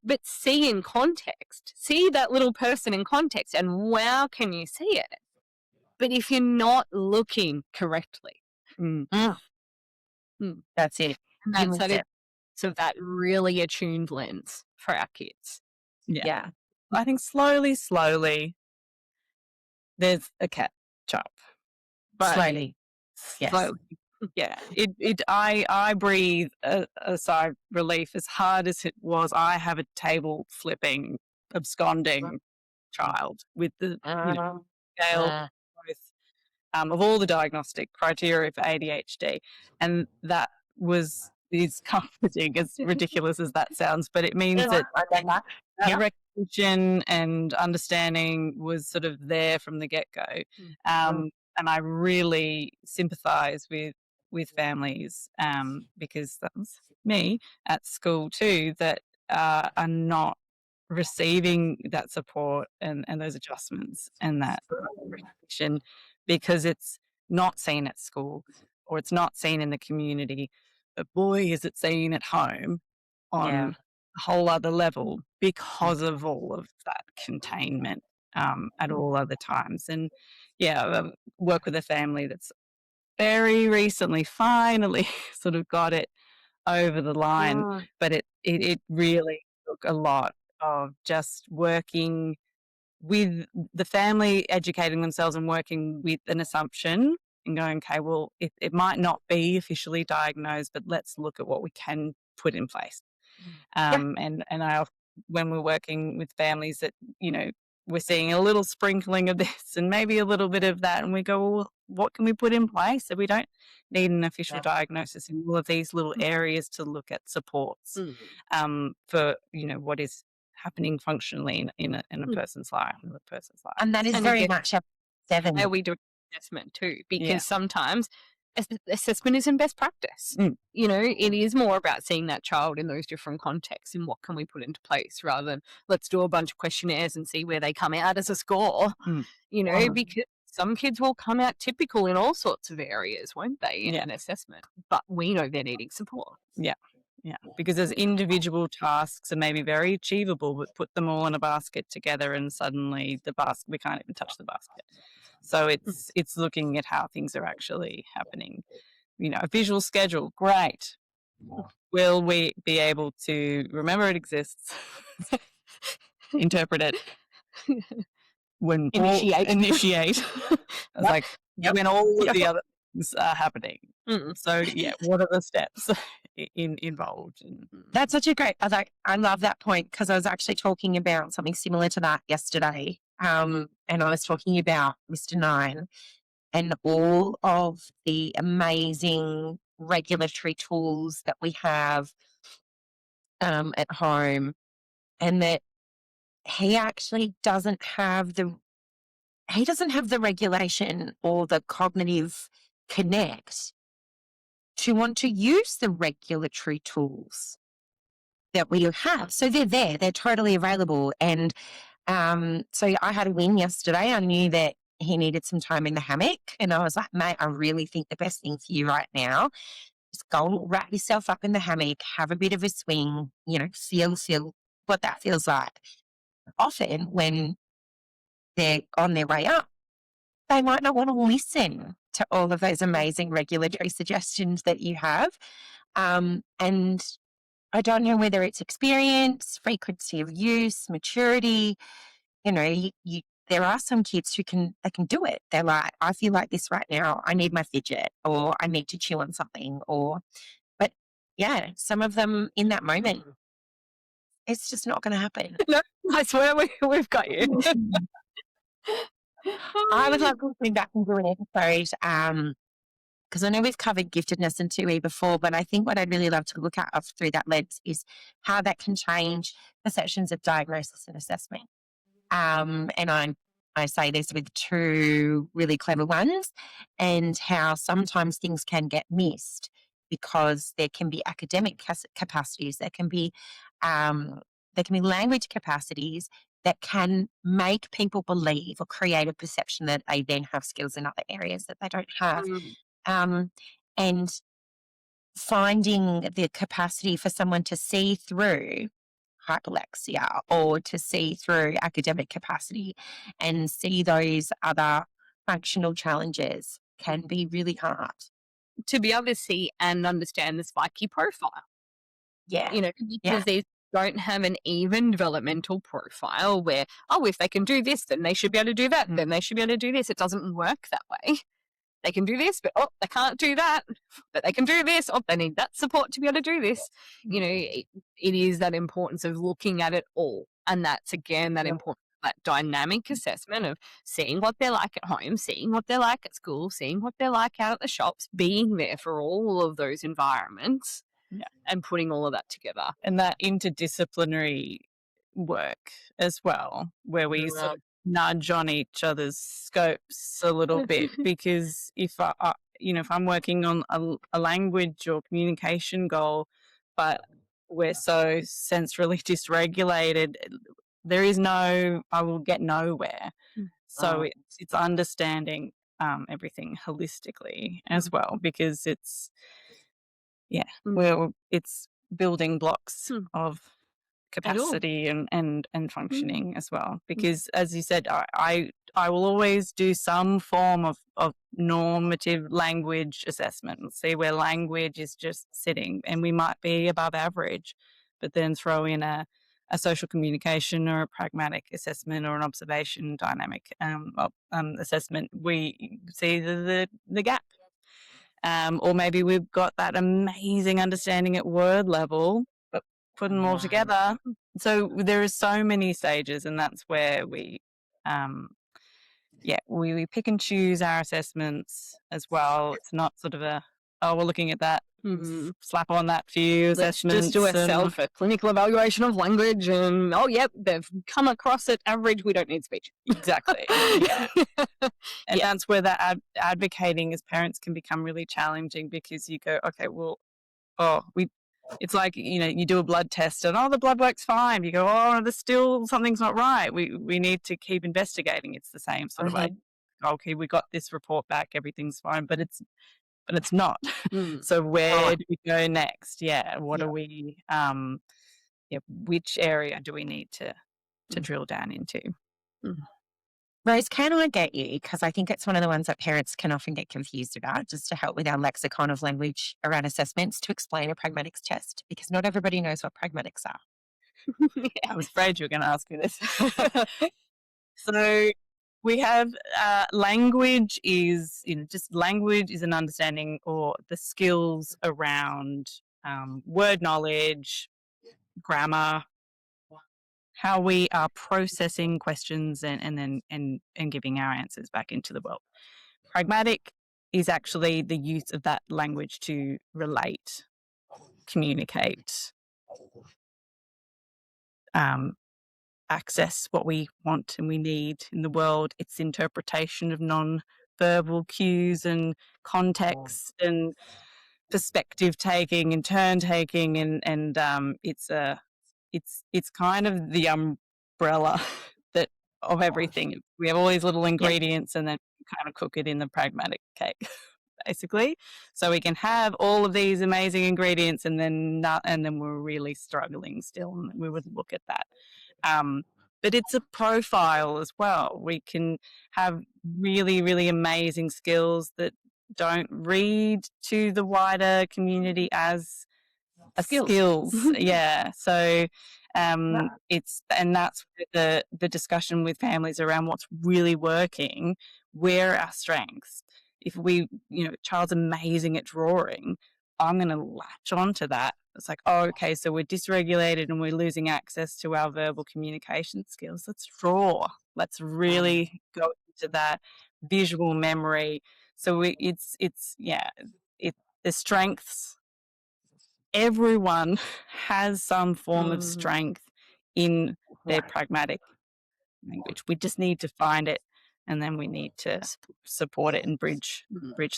But see in context, see that little person in context, and wow, can you see it? But if you're not looking correctly, that's it. and so that really attuned lens for our kids. Yeah. I think slowly, there's a catch up. But Slowly. Yes. Slowly. Yeah. I breathe a sigh of relief. As hard as it was, I have a table flipping, absconding child with the scale of all the diagnostic criteria for ADHD. And that is comforting, as ridiculous as that sounds, but it means that recognition and understanding was sort of there from the get-go. And I really sympathise with families because that's me at school too, that are not receiving that support and those adjustments and that recognition because it's not seen at school or it's not seen in the community. But boy, is it seen at home on a whole other level because of all of that containment at all other times. And work with a family that's very recently finally sort of got it over the line, but it really took a lot of just working with the family, educating themselves and working with an assumption and going, okay, well, it might not be officially diagnosed, but let's look at what we can put in place. And when we're working with families that, we're seeing a little sprinkling of this and maybe a little bit of that, and we go, well, what can we put in place? So we don't need an official diagnosis in all of these little areas to look at supports for, what is happening functionally in a person's life, And that is very much a 7. How we do assessment too, because sometimes assessment isn't best practice. It is more about seeing that child in those different contexts and what can we put into place rather than let's do a bunch of questionnaires and see where they come out as a score, because some kids will come out typical in all sorts of areas, won't they, in an assessment, but we know they're needing support. Yeah, because those individual tasks are maybe very achievable, but put them all in a basket together and suddenly we can't even touch the basket. So it's looking at how things are actually happening. A visual schedule, great. Will we be able to remember it exists, interpret it, when initiate? I was like, when all of the other things are happening. So what are the steps involved? That's such a great. I love that point because I was actually talking about something similar to that yesterday, and I was talking about Mr. 9 and all of the amazing regulatory tools that we have at home, and that he actually doesn't have the regulation or the cognitive connect to want to use the regulatory tools that we have. So they're there, they're totally available. And so I had a win yesterday. I knew that he needed some time in the hammock. And I was like, mate, I really think the best thing for you right now is go wrap yourself up in the hammock, have a bit of a swing, feel what that feels like. Often when they're on their way up, they might not want to listen to all of those amazing regulatory suggestions that you have. And I don't know whether it's experience, frequency of use, maturity. there are some kids who can do it. They're like, I feel like this right now. I need my fidget, or I need to chew on something, but yeah, some of them in that moment, it's just not going to happen. No, I swear we've got you. I would love to bring back and do an episode, because I know we've covered giftedness and 2E before, but I think what I'd really love to look at through that lens is how that can change perceptions of diagnosis and assessment. And I say this with 2 really clever ones, and how sometimes things can get missed because there can be academic capacities, there can be language capacities that can make people believe or create a perception that they then have skills in other areas that they don't have. And finding the capacity for someone to see through hyperlexia or to see through academic capacity and see those other functional challenges can be really hard. To be able to see and understand the spiky profile. Yeah. Because these don't have an even developmental profile where, if they can do this, then they should be able to do that, then they should be able to do this. It doesn't work that way. They can do this, but they can't do that. But they can do this. They need that support to be able to do this. It is that importance of looking at it all. And that's, again, that importance of that dynamic assessment of seeing what they're like at home, seeing what they're like at school, seeing what they're like out at the shops, being there for all of those environments and putting all of that together. And that interdisciplinary work as well, where we sort of nudge on each other's scopes a little bit, because if if I'm working on a language or communication goal, but we're so sensorily dysregulated, I will get nowhere. So it's understanding everything holistically as well, because it's it's building blocks of capacity and functioning as well. Because as you said, I will always do some form of normative language assessment and see where language is just sitting, and we might be above average, but then throw in a social communication or a pragmatic assessment or an observation dynamic assessment, we see the gap. Or maybe we've got that amazing understanding at word level, but put them all together. So there are so many stages, and that's where we pick and choose our assessments as well. It's not sort of we're looking at that, slap on that few assessments. Just do a self clinical evaluation of language, and they've come across it average. We don't need speech. Exactly. And that's where that advocating as parents can become really challenging, because you go, okay, well, it's like, you do a blood test and the blood work's fine. You go, there's still something's not right. We need to keep investigating. It's the same sort of like, okay, we got this report back, everything's fine, but it's not. So where do we go next? What are we which area do we need to drill down into? Rose, can I get you, because I think it's one of the ones that parents can often get confused about, just to help with our lexicon of language around assessments, to explain a pragmatics test, because not everybody knows what pragmatics are. I was afraid you were going to ask me this. So we have language is, just language is an understanding or the skills around word knowledge, grammar, how we are processing questions and then giving our answers back into the world. Pragmatic is actually the use of that language to relate, communicate, access what we want and we need in the world. It's interpretation of non-verbal cues and context and perspective taking and turn taking, and it's kind of the umbrella that of everything. We have all these little ingredients, and then kind of cook it in the pragmatic cake, basically. So we can have all of these amazing ingredients, and then we're really struggling still, and we would look at that. But it's a profile as well. We can have really, really amazing skills that don't read to the wider community as skills. So That's the discussion with families around what's really working, where are our strengths. If child's amazing at drawing, I'm going to latch onto that. It's like, oh, okay, so we're dysregulated and we're losing access to our verbal communication skills. Let's draw. Let's really go into that visual memory. So the strengths. Everyone has some form of strength in their pragmatic language. We just need to find it, and then we need to support it and bridge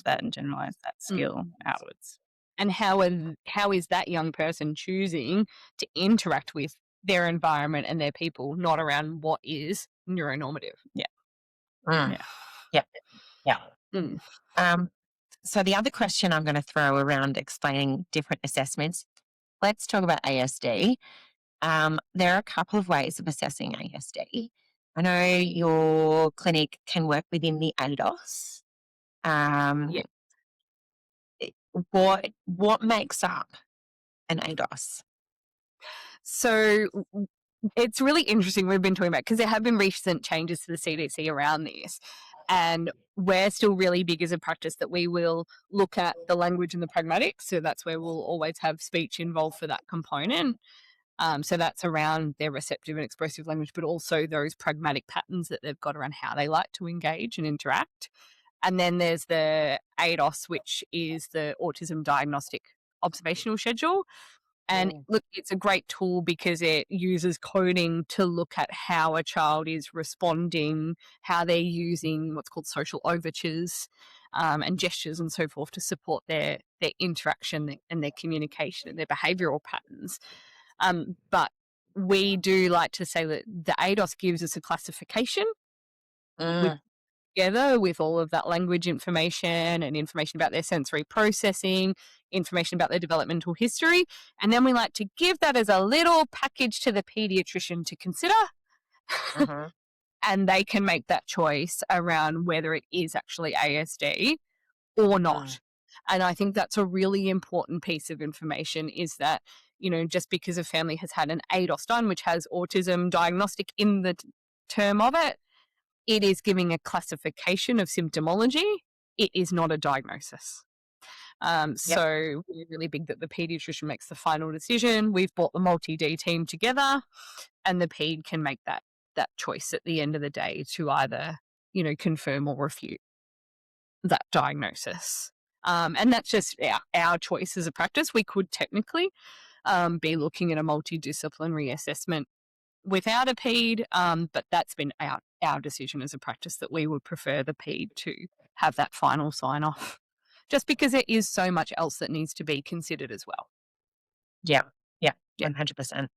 that and generalize that skill outwards. And how is that young person choosing to interact with their environment and their people, not around what is neuronormative? So the other question I'm going to throw around explaining different assessments, let's talk about ASD. There are a couple of ways of assessing ASD. I know your clinic can work within the ADOS. What makes up an ADOS? So it's really interesting we've been talking about, because there have been recent changes to the CDC around this, and we're still really big as a practice that we will look at the language and the pragmatics. So that's where we'll always have speech involved for that component. So that's around their receptive and expressive language, but also those pragmatic patterns that they've got around how they like to engage and interact. And then there's the ADOS, which is the Autism Diagnostic Observational Schedule. And look, it's a great tool because it uses coding to look at how a child is responding, how they're using what's called social overtures and gestures and so forth to support their interaction and their communication and their behavioural patterns. But we do like to say that the ADOS gives us a classification together with all of that language information and information about their sensory processing, information about their developmental history. And then we like to give that as a little package to the pediatrician to consider. And they can make that choice around whether it is actually ASD or not. And I think that's a really important piece of information, is that, just because a family has had an ADOS done, which has autism diagnostic in the term of it, it is giving a classification of symptomology. It is not a diagnosis. So we're really big that the pediatrician makes the final decision. We've brought the multi-D team together, and the ped can make that choice at the end of the day to either, confirm or refute that diagnosis. And that's just our choice as a practice. We could technically be looking at a multidisciplinary assessment without a ped, but that's been our decision as a practice, that we would prefer the ped to have that final sign-off, just because there is so much else that needs to be considered as well. Yeah, 100%.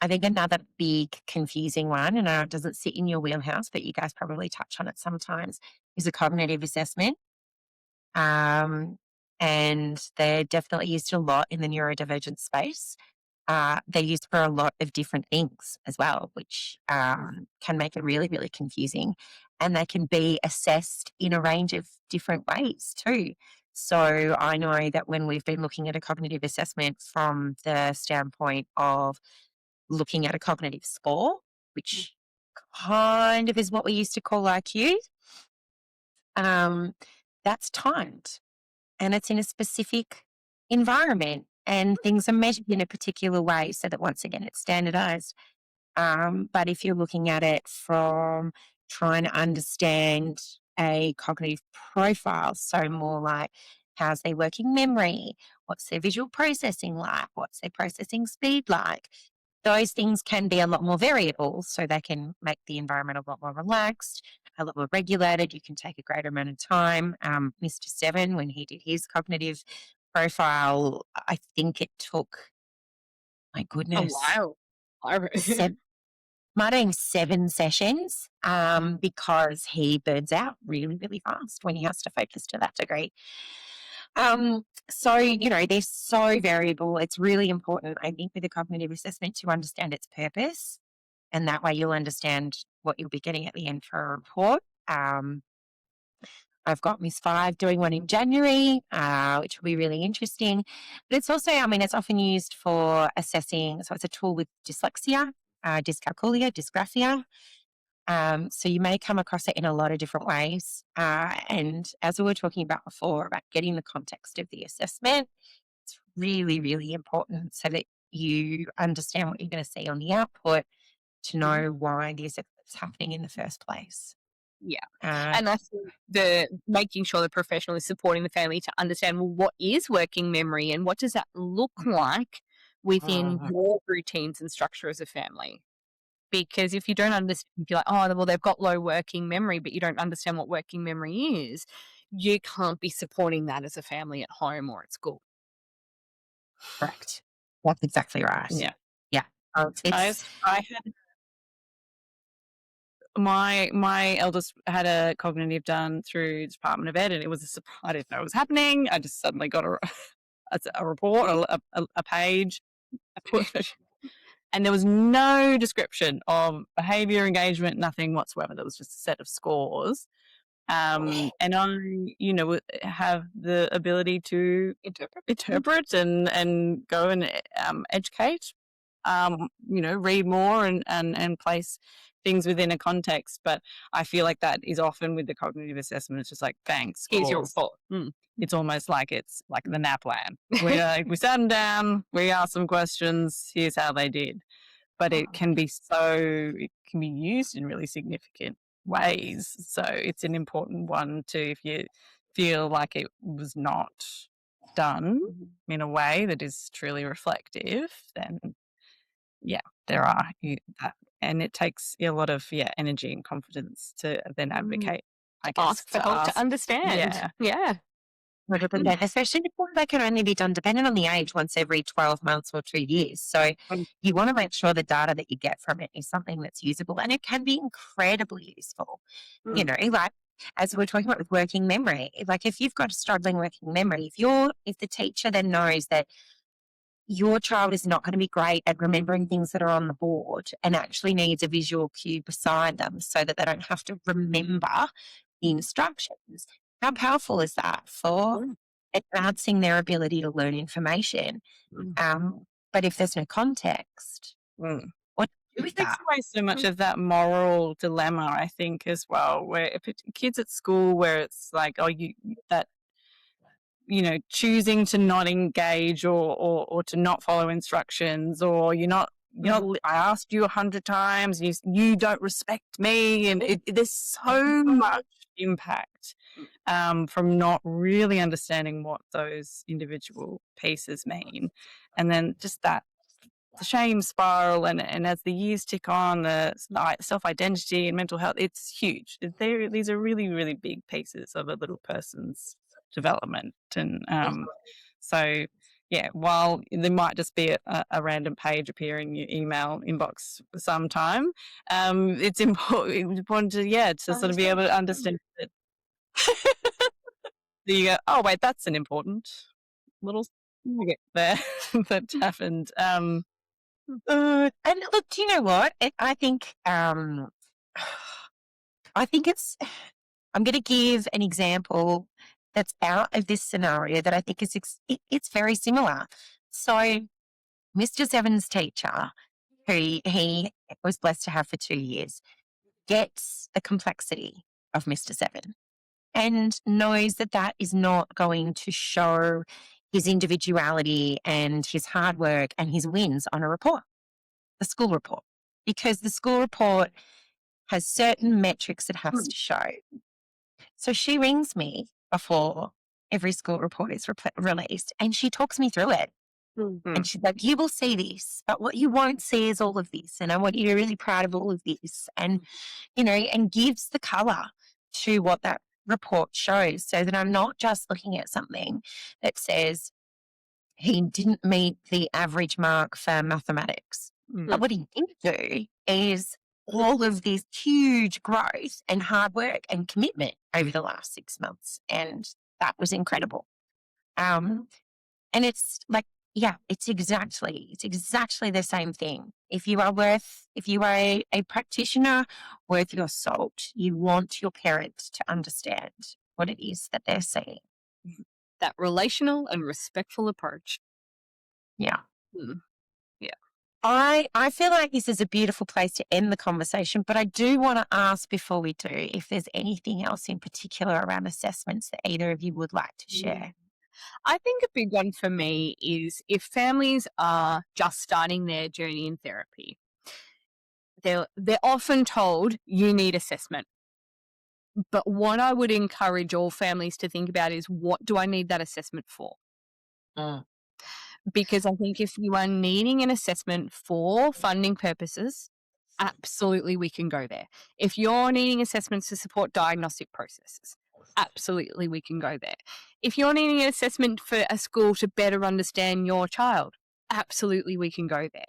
I think another big confusing one, and it doesn't sit in your wheelhouse, but you guys probably touch on it sometimes, is a cognitive assessment. And they're definitely used a lot in the neurodivergent space. They're used for a lot of different things as well, which can make it really, really confusing. And they can be assessed in a range of different ways too. So I know that when we've been looking at a cognitive assessment from the standpoint of looking at a cognitive score, which kind of is what we used to call IQ, that's timed and it's in a specific environment and things are measured in a particular way so that, once again, it's standardized. But if you're looking at it from trying to understand a cognitive profile, so more like how's their working memory, what's their visual processing like, what's their processing speed like, those things can be a lot more variable, so they can make the environment a lot more relaxed, a lot more regulated. You can take a greater amount of time. Mr. Seven, when he did his cognitive profile, I think it took, my goodness, a while. might have been 7 sessions, because he burns out really, really fast when he has to focus to that degree. So, they're so variable. It's really important, I think, with a cognitive assessment to understand its purpose. And that way you'll understand what you'll be getting at the end for a report. I I've got Miss 5 doing one in January, which will be really interesting. But it's also, I mean, it's often used for assessing. So it's a tool with dyslexia, dyscalculia, dysgraphia. So you may come across it in a lot of different ways. And as we were talking about before, about getting the context of the assessment, it's really, really important so that you understand what you're going to see on the output to know why the assessment is happening in the first place. Yeah. Uh, And I think the making sure the professional is supporting the family to understand, well, what is working memory and what does that look like within your routines and structure as a family? Because if you don't understand, if you're like, oh, well, they've got low working memory, but you don't understand what working memory is, you can't be supporting that as a family at home or at school. Correct. That's exactly right. Yeah. Yeah. I had my eldest had a cognitive done through Department of Ed, and it was I didn't know it was happening. I just suddenly got a report, a page, and there was no description of behaviour, engagement, nothing whatsoever. There was just a set of scores. And I, have the ability to interpret and go and educate, read more and place things within a context. But I feel like that is often with the cognitive assessment. It's just like, bang, scores. Here's your report. It's almost like it's like the NAPLAN. We sat them down, we asked some questions, here's how they did. But it can be used in really significant ways. So it's an important one to, if you feel like it was not done in a way that is truly reflective, then there are that, and it takes a lot of energy and confidence to then advocate. I guess Ask for help to understand. Yeah. 100%, especially if they can only be done, depending on the age, once every 12 months or 2 years. So you want to make sure the data that you get from it is something that's usable, and it can be incredibly useful. Like as we're talking about with working memory, like if you've got a struggling working memory, if the teacher then knows that your child is not going to be great at remembering things that are on the board and actually needs a visual cue beside them so that they don't have to remember the instructions. How powerful is that for advancing their ability to learn information? But if there's no context, what do you do with It takes that? away so much of that moral dilemma, I think, as well, where if kids at school where it's like, choosing to not engage or to not follow instructions, or you're not, I asked you 100 times, you don't respect me, and there's so much impact from not really understanding what those individual pieces mean, and then just the shame spiral, and as the years tick on, the self-identity and mental health, it's huge. These are really, really big pieces of a little person's development, and so while there might just be a random page appearing in your email inbox sometime, it's important to sort of be able to understand that. You go, oh wait, that's an important little nugget there that happened. And look, do you know what? I think I'm going to give an example that's out of this scenario that I think is it's very similar. So Mr. Seven's teacher, who he was blessed to have for 2 years, gets the complexity of Mr. Seven and knows that that is not going to show his individuality and his hard work and his wins on a report, the school report, because the school report has certain metrics it has to show. So she rings me before every school report is released, and she talks me through it. And she's like, you will see this, but what you won't see is all of this. And I want you to be really proud of all of this. And, and gives the colour to what that report shows, so that I'm not just looking at something that says he didn't meet the average mark for mathematics. But what he did do is all of this huge growth and hard work and commitment over the last 6 months. And that was incredible. And it's like, it's exactly the same thing. If you are a practitioner worth your salt, you want your parents to understand what it is that they're seeing. That relational and respectful approach. Yeah. Mm. Yeah. I feel like this is a beautiful place to end the conversation, but I do want to ask before we do if there's anything else in particular around assessments that either of you would like to share. I think a big one for me is if families are just starting their journey in therapy, they're often told you need assessment. But what I would encourage all families to think about is, what do I need that assessment for? Because I think if you are needing an assessment for funding purposes, absolutely we can go there. If you're needing assessments to support diagnostic processes, absolutely we can go there. If you're needing an assessment for a school to better understand your child, absolutely we can go there.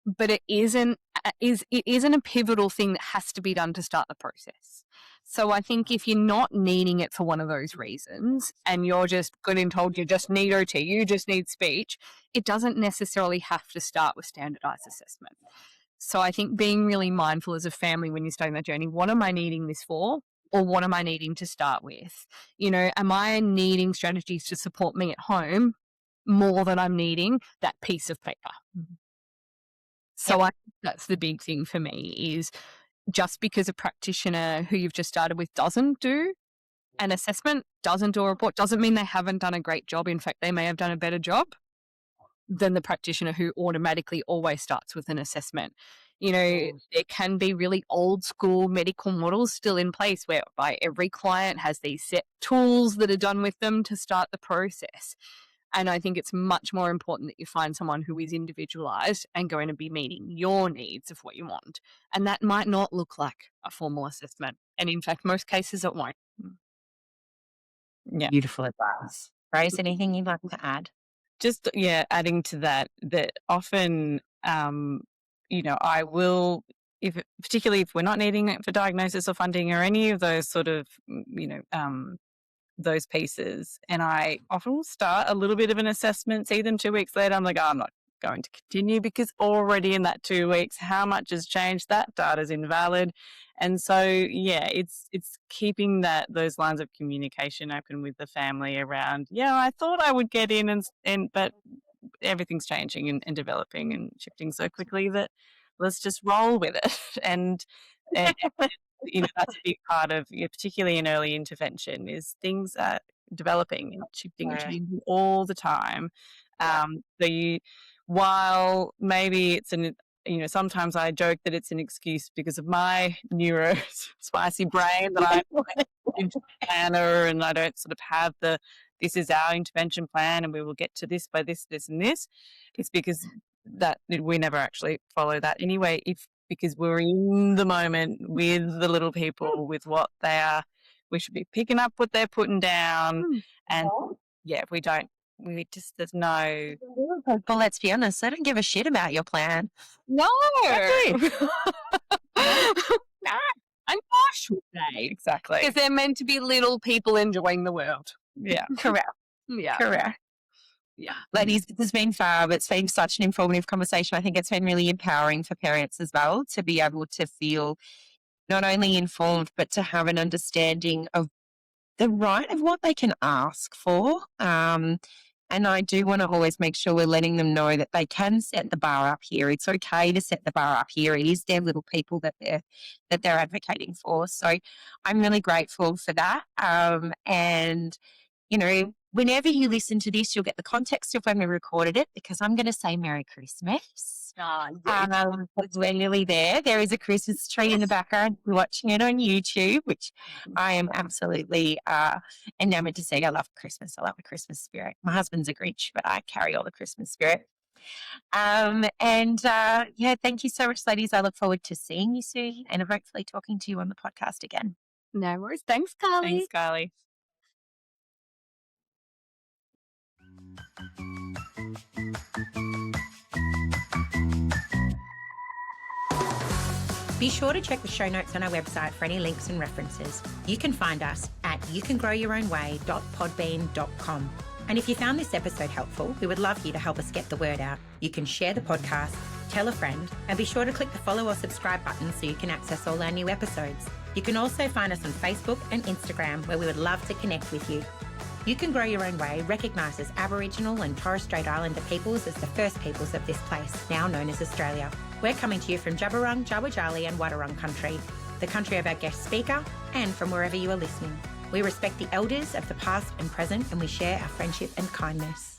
But it isn't a pivotal thing that has to be done to start the process. So I think if you're not needing it for one of those reasons and you're just getting told you just need OT, you just need speech, it doesn't necessarily have to start with standardized assessment. So I think being really mindful as a family when you're starting that journey, what am I needing this for? Or what am I needing to start with? You know, am I needing strategies to support me at home more than I'm needing that piece of paper? So I think that's the big thing for me is just because a practitioner who you've just started with doesn't do an assessment, doesn't do a report, doesn't mean they haven't done a great job. In fact, they may have done a better job than the practitioner who automatically always starts with an assessment. You know, there can be really old school medical models still in place whereby every client has these set tools that are done with them to start the process. And I think it's much more important that you find someone who is individualized and going to be meeting your needs of what you want. And that might not look like a formal assessment. And in fact, most cases it won't. Yeah. Beautiful advice. Rose, anything you'd like to add? Just, adding to that often, I will, particularly if we're not needing it for diagnosis or funding or any of those sort of, those pieces. And I often will start a little bit of an assessment, see them 2 weeks later. I'm like, I'm not going to continue because already in that 2 weeks, how much has changed? That data is invalid. And so, it's keeping those lines of communication open with the family around, I thought I would get in but everything's changing and developing and shifting so quickly that let's just roll with it. And that's a big part of, particularly in early intervention, is things are developing and shifting and changing all the time. So while maybe it's sometimes I joke that it's an excuse because of my neuro spicy brain that I'm into planner and I don't sort of have this is our intervention plan and we will get to this by this, this and this. It's because that we never actually follow that anyway, because we're in the moment with the little people, with what they are. We should be picking up what they're putting down. And if we don't, there's no. Well, let's be honest, they don't give a shit about your plan. No. And why should they? Exactly. Because they're meant to be little people enjoying the world. Yeah. Correct. Yeah. Correct. Yeah. Ladies, this has been fab. It's been such an informative conversation. I think it's been really empowering for parents as well to be able to feel not only informed, but to have an understanding of the right of what they can ask for. And I do want to always make sure we're letting them know that they can set the bar up here. It's okay to set the bar up here. It is their little people that they're advocating for. So I'm really grateful for that. And whenever you listen to this, you'll get the context of when we recorded it, because I'm going to say Merry Christmas. We're nearly there. There is a Christmas tree in the background. We're watching it on YouTube, which I am absolutely enamored to see. I love Christmas. I love the Christmas spirit. My husband's a Grinch, but I carry all the Christmas spirit. Thank you so much, ladies. I look forward to seeing you soon and hopefully talking to you on the podcast again. No worries. Thanks, Carly. Thanks, Carly. Be sure to check the show notes on our website for any links and references. You can find us at youcangrowyourownway.podbean.com. And if you found this episode helpful, we would love you to help us get the word out. You can share the podcast, tell a friend, and be sure to click the follow or subscribe button so you can access all our new episodes. You can also find us on Facebook and Instagram, where we would love to connect with you. You Can Grow Your Own Way recognises Aboriginal and Torres Strait Islander peoples as the first peoples of this place, now known as Australia. We're coming to you from Jabberung, Jawajali and Wadawurrung country, the country of our guest speaker, and from wherever you are listening. We respect the elders of the past and present, and we share our friendship and kindness.